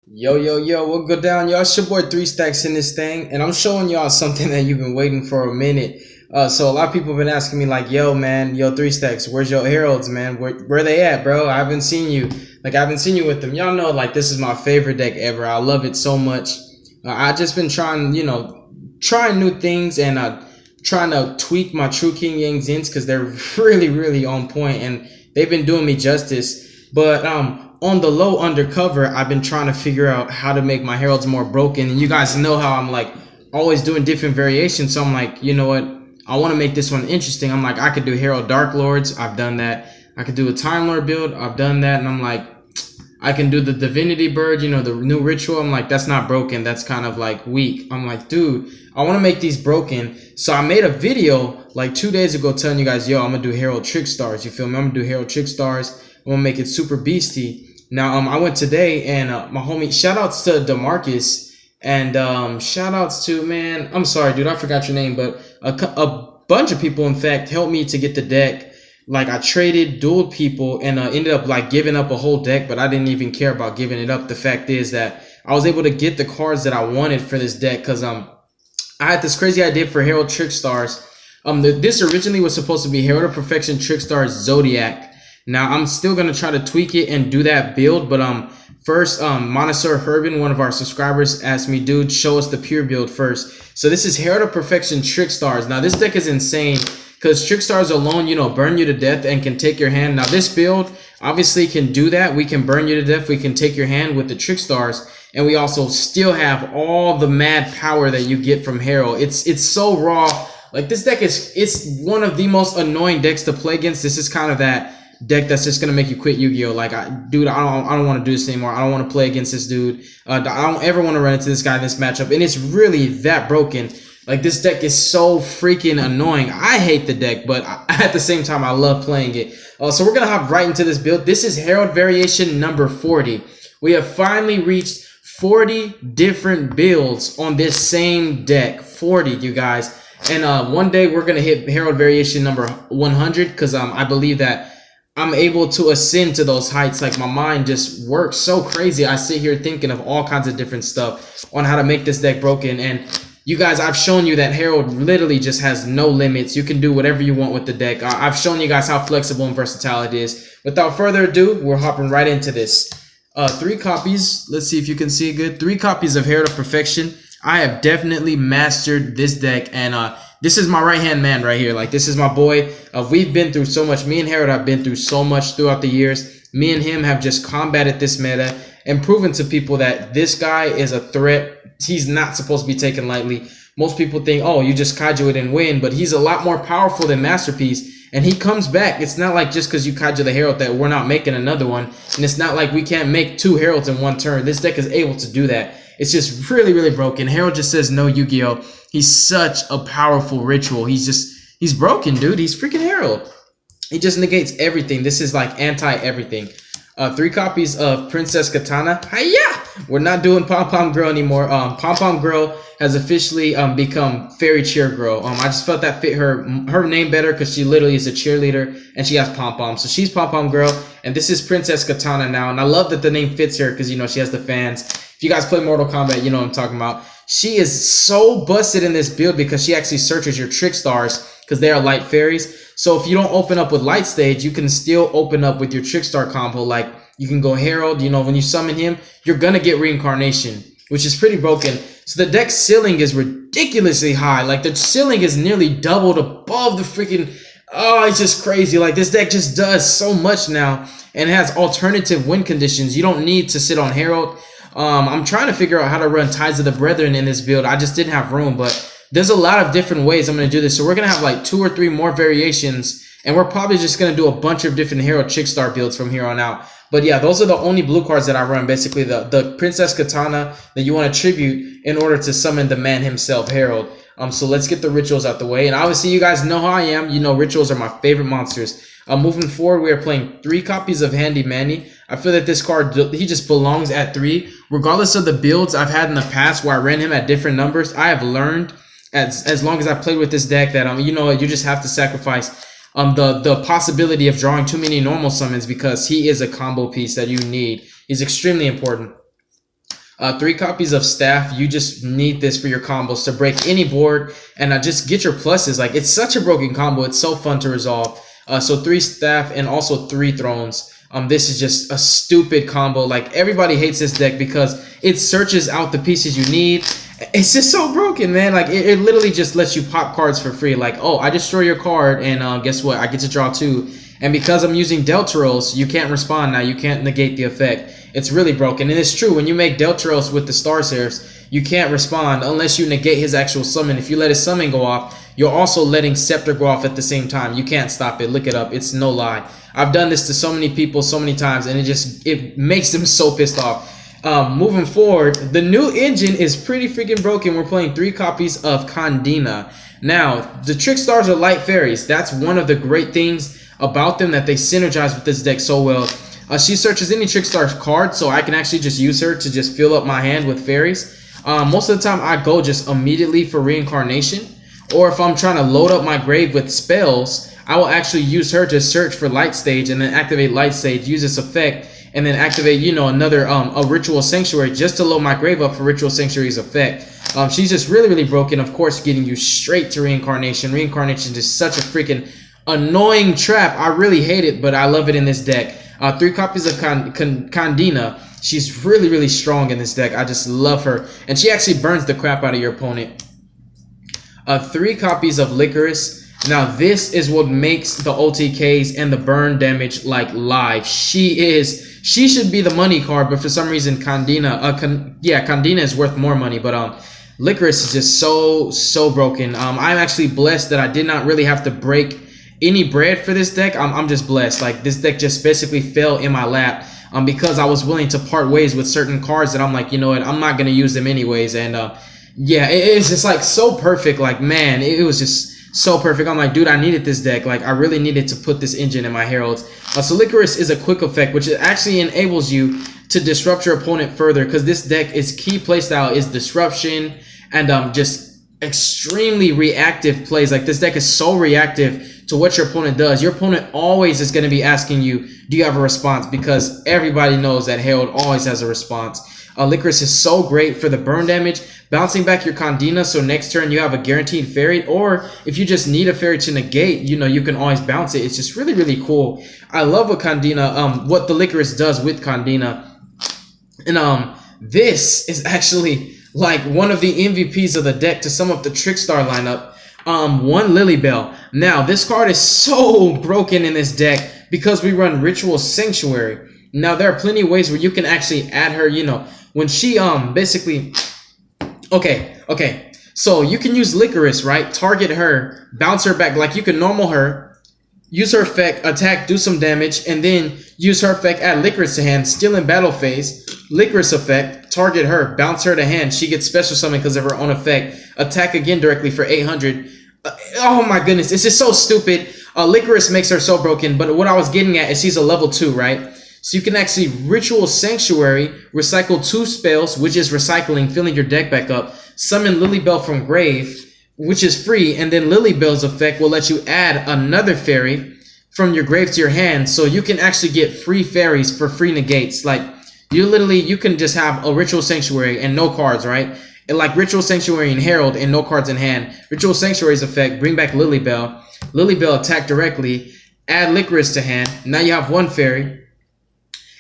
Yo, what go down, y'all? It's your boy Three Stacks in this thing, and I'm showing y'all something that you've been waiting for a minute. So a lot of people have been asking me like, yo, man, yo, Three Stacks, where's your Heralds, man? Where they at, bro? I haven't seen you. Like, I haven't seen you with them. Y'all know, like, this is my favorite deck ever. I love it so much. I just been trying, trying new things and trying to tweak my True King Yang Zins because they're really on point, and they've been doing me justice. But on the low undercover, I've been trying to figure out how to make my heralds more broken. And you guys know how I'm like always doing different variations. So I'm like, you know what? I want to make this one interesting. I'm like, I could do Herald Dark Lords. I've done that. I could do a Time Lord build. I've done that. And I'm like, I can do the Divinity Bird, the new ritual. I'm like, that's not broken. That's kind of like weak. I'm like, dude, I want to make these broken. So I made a video like 2 days ago telling you guys, yo, I'm going to do Herald Trickstars. You feel me? I'm going to do Herald Trickstars. I'm going to make it super beastie. Now, I went today and my homie, shout outs to DeMarcus and shout outs to, man, I'm sorry, dude, I forgot your name, but a bunch of people, in fact, helped me to get the deck. Like, I traded, dueled people, and ended up like giving up a whole deck, but I didn't even care about giving it up. The fact is that I was able to get the cards that I wanted for this deck because I had this crazy idea for Herald Trickstars. This originally was supposed to be Herald of Perfection Trickstars Zodiac. Now, I'm still going to try to tweak it and do that build, but first, Monosaur Herbin, one of our subscribers, asked me, dude, show us the pure build first. So this is Herald of Perfection Trickstars. Now, this deck is insane because Trickstars alone, burn you to death and can take your hand. Now, this build obviously can do that. We can burn you to death. We can take your hand with the Trickstars, and we also still have all the mad power that you get from Herald. It's so raw. Like, this deck it's one of the most annoying decks to play against. This is kind of that deck that's just gonna make you quit Yu-Gi-Oh. Like, dude, I don't want to do this anymore. I don't want to play against this dude. I don't ever want to run into this guy in this matchup, and it's really that broken. Like, this deck is so freaking annoying. I hate the deck, but at the same time, I love playing it. So we're gonna hop right into this build. This is Herald variation number 40. We have finally reached 40 different builds on this same deck. 40, you guys. And one day we're gonna hit Herald variation number 100 because I believe that I'm able to ascend to those heights. Like, my mind just works so crazy. I sit here thinking of all kinds of different stuff on how to make this deck broken. And you guys, I've shown you that Herald literally just has no limits. You can do whatever you want with the deck. I've shown you guys how flexible and versatile it is. Without further ado, we're hopping right into this. 3 copies. Let's see if you can see it good. 3 copies of Herald of Perfection. I have definitely mastered this deck, and this is my right-hand man right here. Like, this is my boy. We've been through so much. Me and Herald have been through so much throughout the years. Me and him have just combated this meta and proven to people that this guy is a threat. He's not supposed to be taken lightly. Most people think, oh, you just kaiju it and win, but he's a lot more powerful than Masterpiece, and he comes back. It's not like just because you kaiju the Herald that we're not making another one, and it's not like we can't make 2 Heralds in one turn. This deck is able to do that. It's just really broken. Herald just says no Yu-Gi-Oh. He's such a powerful ritual. He's broken, dude. He's freaking Herald. He just negates everything. This is like anti-everything. 3 copies of Princess Katana. Hiya! We're not doing Pom Pom Girl anymore. Pom Pom Girl has officially become Fairy Cheer Girl. I just felt that fit her name better because she literally is a cheerleader and she has pom pom. So she's Pom Pom Girl, and this is Princess Katana now. And I love that the name fits her because she has the fans. If you guys play Mortal Kombat, you know what I'm talking about. She is so busted in this build because she actually searches your Trickstars because they are light fairies. So if you don't open up with Light Stage, you can still open up with your Trickstar combo. Like, you can go Herald, when you summon him, you're going to get Reincarnation, which is pretty broken. So the deck ceiling is ridiculously high. Like, the ceiling is nearly doubled above the freaking... Oh, it's just crazy. Like, this deck just does so much now and has alternative win conditions. You don't need to sit on Herald. I'm trying to figure out how to run Tides of the Brethren in this build. I just didn't have room, but there's a lot of different ways I'm going to do this. So we're going to have like 2 or 3 more variations, and we're probably just going to do a bunch of different Herald Trickstar builds from here on out. But yeah, those are the only blue cards that I run. Basically, the Princess Katana that you want to tribute in order to summon the man himself, Herald. So let's get the rituals out the way. And obviously, you guys know how I am. Rituals are my favorite monsters. Moving forward, we are playing 3 copies of Handy Manny. I feel that this card, he just belongs at 3. Regardless of the builds I've had in the past where I ran him at different numbers, I have learned as long as I played with this deck that, you just have to sacrifice the possibility of drawing too many normal summons because he is a combo piece that you need. He's extremely important. 3 copies of staff. You just need this for your combos to break any board and just get your pluses. Like, it's such a broken combo. It's so fun to resolve. So 3 staff and also 3 thrones. This is just a stupid combo. Like, everybody hates this deck because it searches out the pieces you need. It's just so broken, man. Like, it literally just lets you pop cards for free. Like, oh, I destroy your card, and guess what? I get to draw 2. And because I'm using Deltaros, you can't respond now. You can't negate the effect. It's really broken. And it's true, when you make Deltaros with the Star Seraphs, you can't respond unless you negate his actual summon. If you let his summon go off, you're also letting Scepter go off at the same time. You can't stop it. Look it up. It's no lie. I've done this to so many people so many times, and it makes them so pissed off. Moving forward, the new engine is pretty freaking broken. We're playing 3 copies of Kandina. Now, the Trickstars are light fairies. That's one of the great things about them, that they synergize with this deck so well. She searches any Trickstar card, so I can actually just use her to just fill up my hand with fairies. Most of the time, I go just immediately for reincarnation. Or if I'm trying to load up my grave with spells, I will actually use her to search for Light Stage and then activate Light Stage, use this effect, and then activate, you know, another a Ritual Sanctuary just to load my grave up for Ritual Sanctuary's effect. She's just really, really broken. Of course, getting you straight to reincarnation. Reincarnation is such a freaking annoying trap. I really hate it, but I love it in this deck. 3 copies of Kandina. She's really, really strong in this deck. I just love her. And she actually burns the crap out of your opponent. 3 copies of Licorice. Now, this is what makes the OTKs and the burn damage like live. She should be the money card, but for some reason, Kandina is worth more money. But Licorice is just so broken. I'm actually blessed that I did not really have to break any bread for this deck. I'm just blessed. Like, this deck just basically fell in my lap because I was willing to part ways with certain cards that I'm like, you know what, I'm not gonna use them anyways. And yeah, it's just like so perfect. Like, man, it was just so perfect. I'm like, dude, I needed this deck. Like, I really needed to put this engine in my Heralds. So Licorice is a quick effect, which actually enables you to disrupt your opponent further, because this deck is key playstyle is disruption and just extremely reactive plays. Like, this deck is so reactive to what your opponent does. Your opponent always is going to be asking you, do you have a response? Because everybody knows that Herald always has a response. Licorice is so great for the burn damage, bouncing back your Kandina, so next turn you have a guaranteed fairy, or if you just need a fairy to negate, you know, you can always bounce it. It's just really, really cool. I love what Kandina, what the Licorice does with Kandina. And this is actually like one of the MVPs of the deck to sum up the Trickstar lineup. 1 Lilybell. Now, this card is so broken in this deck because we run Ritual Sanctuary. Now, there are plenty of ways where you can actually add her, you know, when she basically okay, so you can use Licorice, right? Target her, bounce her back. Like, you can normal her, use her effect, attack, do some damage, and then use her effect, add Licorice to hand, still in battle phase, Licorice effect, target her, bounce her to hand, she gets special summon because of her own effect, attack again directly for 800. Oh my goodness, it's just so stupid. Licorice makes her so broken, but what I was getting at is she's a level 2, right? So you can actually Ritual Sanctuary, recycle 2 spells, which is recycling, filling your deck back up, summon Lilybell from grave, which is free, and then Lilybell's effect will let you add another fairy from your grave to your hand, so you can actually get free fairies for free negates. Like, you can just have a Ritual Sanctuary and no cards, right? And like Ritual Sanctuary and Herald and no cards in hand. Ritual Sanctuary's effect, bring back Lilybell. Lilybell attack directly, add Licorice to hand. Now you have 1 fairy.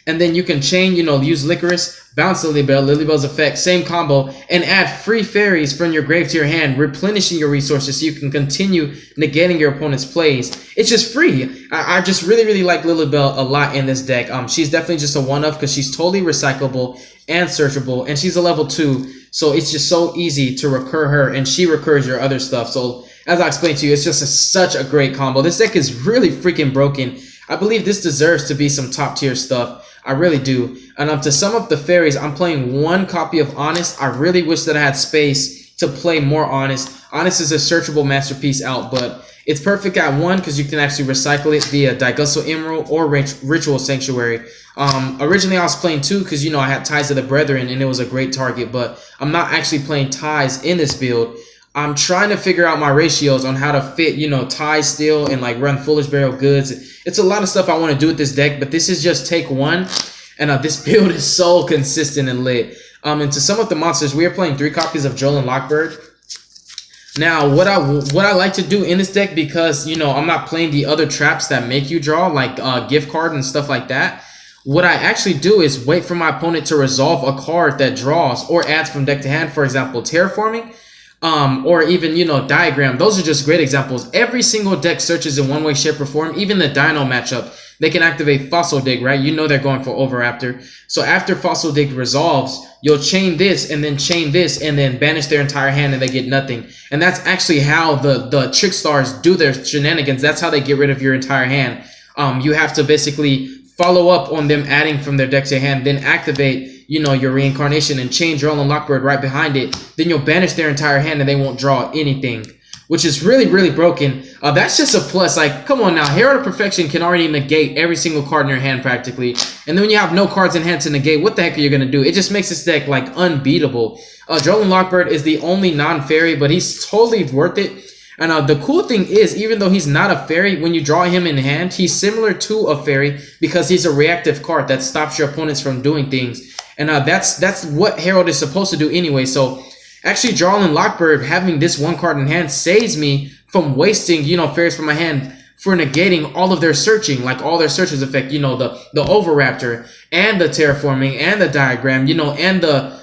And then you can chain, you know, use Licorice, bounce Lilybell, Lilybell's effect, same combo, and add free fairies from your grave to your hand, replenishing your resources so you can continue negating your opponent's plays. It's just free. I just really, really like Lilybell a lot in this deck. She's definitely just a one-off because she's totally recyclable and searchable, and she's a level 2, so it's just so easy to recur her, and she recurs your other stuff. So, as I explained to you, it's just such a great combo. This deck is really freaking broken. I believe this deserves to be some top-tier stuff. I really do. And to sum up the fairies, I'm playing 1 copy of Honest. I really wish that I had space to play more Honest. Honest is a searchable masterpiece out, but it's perfect at 1 because you can actually recycle it via Daigusto Emerald or Ritual Sanctuary. Originally, I was playing 2 because, you know, I had Ties of the Brethren and it was a great target, but I'm not actually playing Ties in this build. I'm trying to figure out my ratios on how to fit, you know, Ties still and like run Foolish Burial Goods. It's a lot of stuff I want to do with this deck, but this is just take 1. And this build is so consistent and lit. And to sum up the monsters, we are playing 3 copies of Joel and Lockbird. Now, what I like to do in this deck, because, you know, I'm not playing the other traps that make you draw, like gift card and stuff like that. What I actually do is wait for my opponent to resolve a card that draws or adds from deck to hand, for example, Terraforming, or even, you know, Diagram. Those are just great examples. Every single deck searches in one way, shape, or form. Even the Dino matchup, they can activate Fossil Dig, right? You know they're going for Overraptor. So after Fossil Dig resolves, you'll chain this and then chain this and then banish their entire hand and they get nothing. And that's actually how the Trickstars do their shenanigans. That's how they get rid of your entire hand. You have to basically follow up on them adding from their deck to hand, then activate, you know, your reincarnation and chain Joel and Lockbird right behind it. Then you'll banish their entire hand and they won't draw anything, which is really, really broken. That's just a plus. Like, come on now. Herald of Perfection can already negate every single card in your hand practically. And then when you have no cards in hand to negate, what the heck are you going to do? It just makes this deck, like, unbeatable. Joel and Lockbird is the only non-fairy, but he's totally worth it. And the cool thing is, even though he's not a fairy, when you draw him in hand, he's similar to a fairy because he's a reactive card that stops your opponents from doing things. And that's what Herald is supposed to do anyway. So actually, Joel and Lockbird having this one card in hand saves me from wasting, you know, fairies from my hand for negating all of their searching, like all their searches effect, you know, the Overraptor and the Terraforming and the Diagram, you know, and the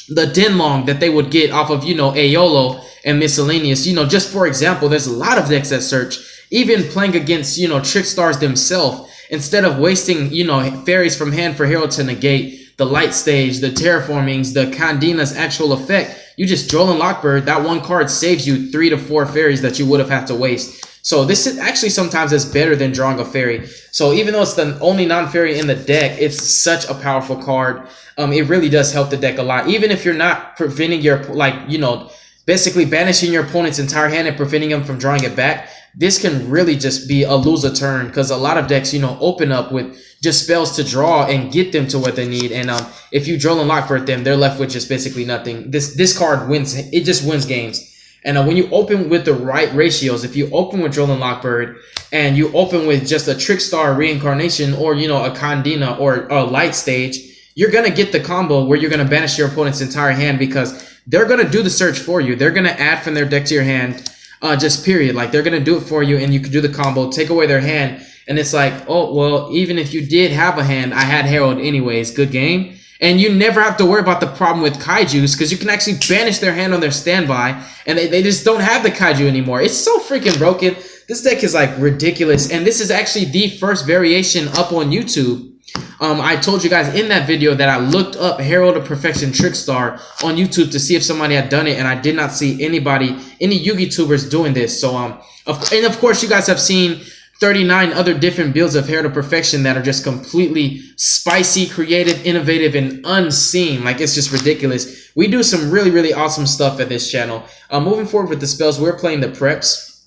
the Denlong that they would get off of, you know, Aeolo and Miscellaneous. You know, just for example, there's a lot of decks that search, even playing against, you know, Trickstars themselves. Instead of wasting, you know, fairies from hand for Herald to negate the Light Stage, the Terraformings, the Kandina's actual effect, you just Joel and Lockbird, that one card saves you 3 to 4 fairies that you would have had to waste. So this is actually sometimes is better than drawing a fairy. So even though it's the only non-fairy in the deck, it's such a powerful card. It really does help the deck a lot. Even if you're not preventing your, like, you know, basically banishing your opponent's entire hand and preventing them from drawing it back, this can really just be a lose a turn, because a lot of decks, you know, open up with just spells to draw and get them to what they need. And if you Joel and Lockbird them, they're left with just basically nothing. This card wins. It just wins games. And when you open with the right ratios, if you open with Joel and Lockbird and you open with just a Trickstar reincarnation, or, you know, a Kandina or a Light Stage, you're going to get the combo where you're going to banish your opponent's entire hand, because they're going to do the search for you. They're going to add from their deck to your hand, just period. Like, they're going to do it for you, and you can do the combo, take away their hand. And it's like, oh, well, even if you did have a hand, I had Herald anyways. Good game. And you never have to worry about the problem with Kaijus, because you can actually banish their hand on their standby, and they just don't have the Kaiju anymore. It's so freaking broken. This deck is, like, ridiculous. And this is actually the first variation up on YouTube. I told you guys in that video that I looked up Herald of Perfection Trickstar on YouTube to see if somebody had done it, and I did not see any Yu-Gi tubers doing this. So of course you guys have seen 39 other different builds of Herald of Perfection that are just completely spicy, creative, innovative, and unseen. Like, it's just ridiculous. We do some really, really awesome stuff at this channel. Moving forward with the spells, we're playing the preps.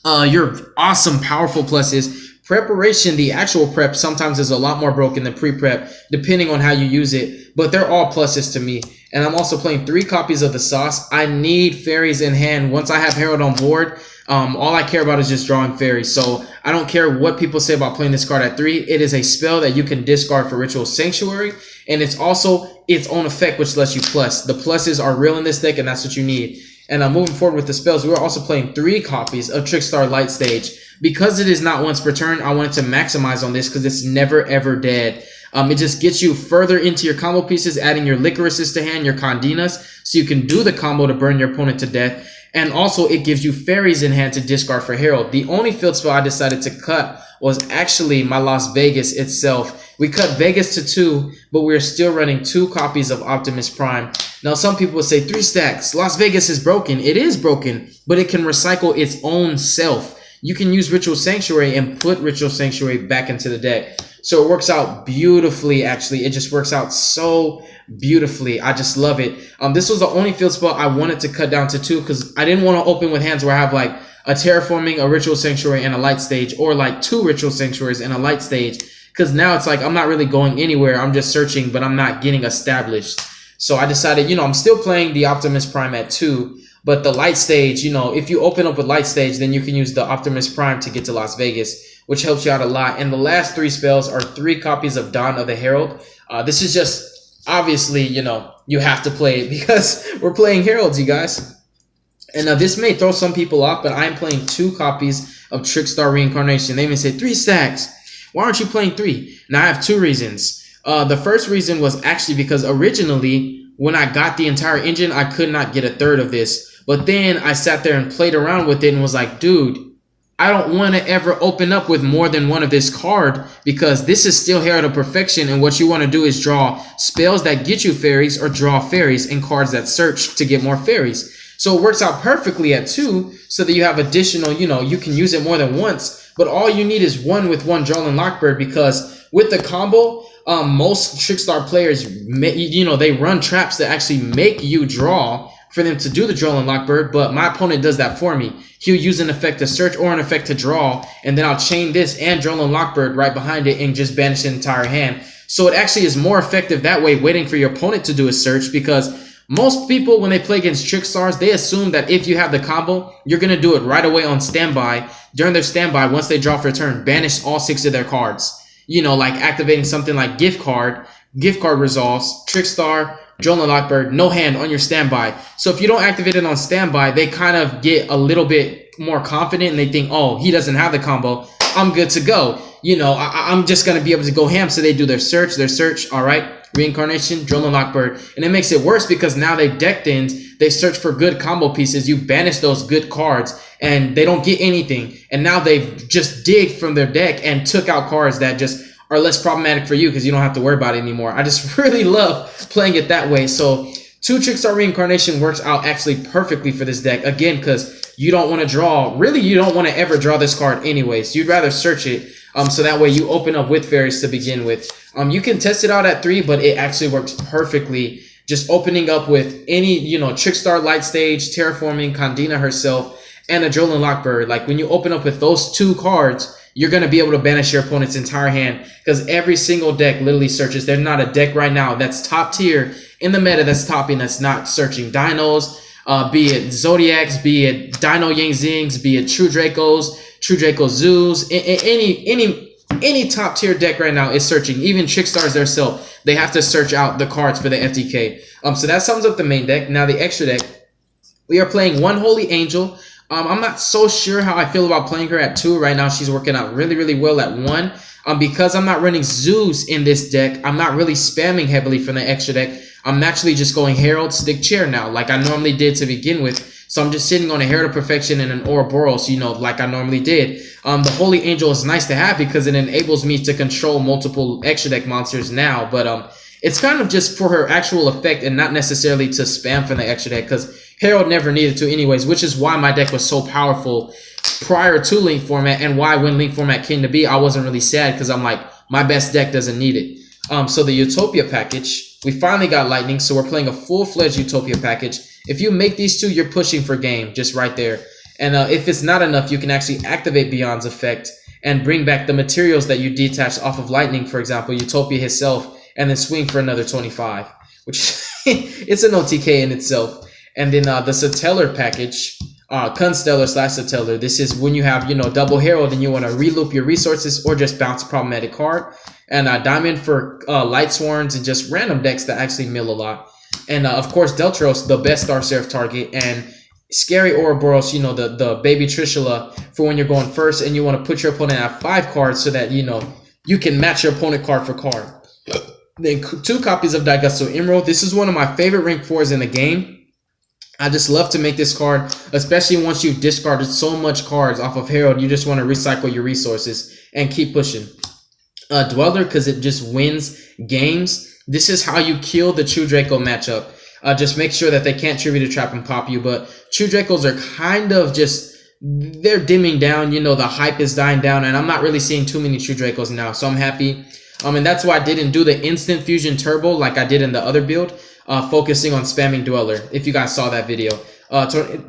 Your awesome, powerful pluses. Preparation, the actual prep, sometimes is a lot more broken than pre-prep, depending on how you use it. But they're all pluses to me. And I'm also playing 3 copies of the sauce. I need fairies in hand. Once I have Herald on board, all I care about is just drawing fairies. So I don't care what people say about playing this card at 3. It is a spell that you can discard for Ritual Sanctuary. And it's also its own effect, which lets you plus. The pluses are real in this deck, and that's what you need. And moving forward with the spells, we're also playing 3 copies of Trickstar Light Stage. Because it is not once per turn, I wanted to maximize on this because it's never ever dead. It just gets you further into your combo pieces, adding your Licorices to hand, your Kandinas, so you can do the combo to burn your opponent to death. And also, it gives you fairies in hand to discard for Herald. The only field spell I decided to cut was actually my Las Vegas itself. We cut Vegas to 2, but we're still running 2 copies of Optimus Prime. Now, some people will say 3 stacks. Las Vegas is broken. It is broken, but it can recycle its own self. You can use Ritual Sanctuary and put Ritual Sanctuary back into the deck. So it works out beautifully, actually. It just works out so beautifully. I just love it. This was the only field spell I wanted to cut down to 2 because I didn't want to open with hands where I have like a Terraforming, a Ritual Sanctuary, and a Light Stage, or like 2 Ritual Sanctuaries and a Light Stage. Because now it's like I'm not really going anywhere. I'm just searching, but I'm not getting established. So I decided, you know, I'm still playing the Optimus Prime at 2. But the Light Stage, you know, if you open up with Light Stage, then you can use the Optimus Prime to get to Las Vegas, which helps you out a lot. And the last 3 spells are 3 copies of Dawn of the Herald. This is just obviously, you know, you have to play it because we're playing Heralds, you guys. And this may throw some people off, but I'm playing 2 copies of Trickstar Reincarnation. They may say 3 stacks. Why aren't you playing 3? Now I have 2 reasons. The first reason was actually because originally when I got the entire engine, I could not get a third of this. But then I sat there and played around with it and was like, dude, I don't want to ever open up with more than one of this card because this is still Herald of Perfection, and what you want to do is draw spells that get you fairies or draw fairies and cards that search to get more fairies. So it works out perfectly at 2 so that you have additional, you know, you can use it more than once, but all you need is 1 with 1 Droll Lockbird, because with the combo, most Trickstar players, you know, they run traps that actually make you draw for them to do the Droll Lockbird, but my opponent does that for me. He'll use an effect to search or an effect to draw, and then I'll chain this and Droll Lockbird right behind it and just banish the entire hand. So it actually is more effective that way, waiting for your opponent to do a search, because most people, when they play against Trickstars, they assume that if you have the combo, you're going to do it right away on standby. During their standby, once they draw for a turn, banish all 6 of their cards. You know, like activating something like Gift Card resolves, Trickstar, Droll Lockbird, no hand on your standby. So if you don't activate it on standby, they kind of get a little bit more confident and they think, oh, he doesn't have the combo, I'm good to go. You know, I'm just going to be able to go ham. So they do their search, all right. Reincarnation, Droll Lockbird, and it makes it worse because now they've decked in, they search for good combo pieces, you banish those good cards, and they don't get anything, and now they've just digged from their deck and took out cards that just are less problematic for you because you don't have to worry about it anymore. I just really love playing it that way. So 2 Trickstar Reincarnation works out actually perfectly for this deck, again, because you don't want to draw, really you don't want to ever draw this card anyways. You'd rather search it, so that way you open up with fairies to begin with. You can test it out at 3, but it actually works perfectly. Just opening up with any, you know, Trickstar Light Stage, Terraforming, Condina herself, and a Droll Lockbird. Like when you open up with those 2 cards, you're going to be able to banish your opponent's entire hand because every single deck literally searches. There's not a deck right now that's top tier in the meta that's topping that's not searching. Dinos, be it Zodiacs, be it Dino Yang Zings, be it True Draco Zoos, any top tier deck right now is searching. Even Trickstars themselves, they have to search out the cards for the FTK. So that sums up the main deck. Now the extra deck, we are playing 1 Holy Angel. I'm not so sure how I feel about playing her at 2 right now. She's working out really, really well at 1. Because I'm not running Zeus in this deck, I'm not really spamming heavily from the extra deck. I'm naturally just going Herald, Stick, Chair now, like I normally did to begin with. So I'm just sitting on a Herald of Perfection and an Ouroboros, you know, like I normally did. The Holy Angel is nice to have because it enables me to control multiple extra deck monsters now. But it's kind of just for her actual effect and not necessarily to spam from the extra deck because Herald never needed to anyways, which is why my deck was so powerful prior to Link format and why when Link format came to be, I wasn't really sad because I'm like, my best deck doesn't need it. So the Utopia package, we finally got Lightning, so we're playing a full-fledged Utopia package. If you make these 2, you're pushing for game, just right there. And if it's not enough, you can actually activate Beyond's effect and bring back the materials that you detached off of Lightning, for example, Utopia itself, and then swing for another 25, which it's an OTK in itself. And then the Satellar package, Constellar / Satellar. This is when you have, you know, double Herald and you want to reloop your resources or just bounce a problematic card. And Diamond for Light Swarms and just random decks that actually mill a lot. And of course, Deltros, the best Star Seraph target. And Scary Ouroboros, you know, the baby Trishula for when you're going first and you want to put your opponent at 5 cards so that, you know, you can match your opponent card for card. Then 2 copies of Daigusto Emerald. This is one of my favorite rank 4s in the game. I just love to make this card, especially once you've discarded so much cards off of Herald. You just want to recycle your resources and keep pushing. Dweller, because it just wins games. This is how you kill the True Draco matchup. Just make sure that they can't tribute a trap and pop you. But True Dracos are kind of just, they're dimming down. You know, the hype is dying down. And I'm not really seeing too many True Dracos now. So I'm happy. And that's why I didn't do the Instant Fusion Turbo like I did in the other build. Focusing on spamming Dweller, if you guys saw that video.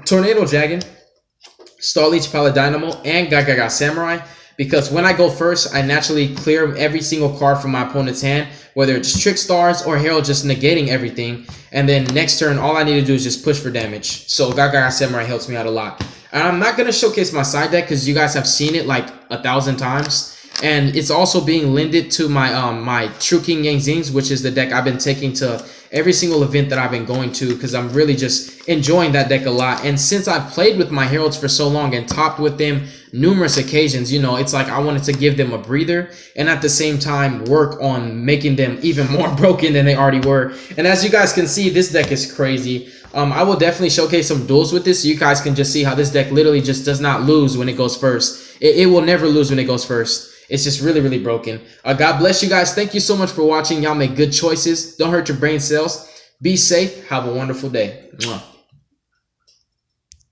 Tornado Dragon, Star Leech Paladynamo, and Gagaga Samurai. Because when I go first, I naturally clear every single card from my opponent's hand, whether it's Trickstars or Herald just negating everything. And then next turn, all I need to do is just push for damage. So Gagaga Samurai helps me out a lot. And I'm not going to showcase my side deck because you guys have seen it like 1,000 times. and it's also being lended to my my True King Yang Zings, which is the deck I've been taking to every single event that I've been going to, because I'm really just enjoying that deck a lot. And since I've played with my Heralds for so long and topped with them numerous occasions, you know, it's like I wanted to give them a breather and at the same time work on making them even more broken than they already were. And as you guys can see, this deck is crazy. I will definitely showcase some duels with this so you guys can just see how this deck literally just does not lose when it goes first. It will never lose when it goes first. It's just really, really broken. God bless you guys. Thank you so much for watching. Y'all make good choices. Don't hurt your brain cells. Be safe. Have a wonderful day. Mwah.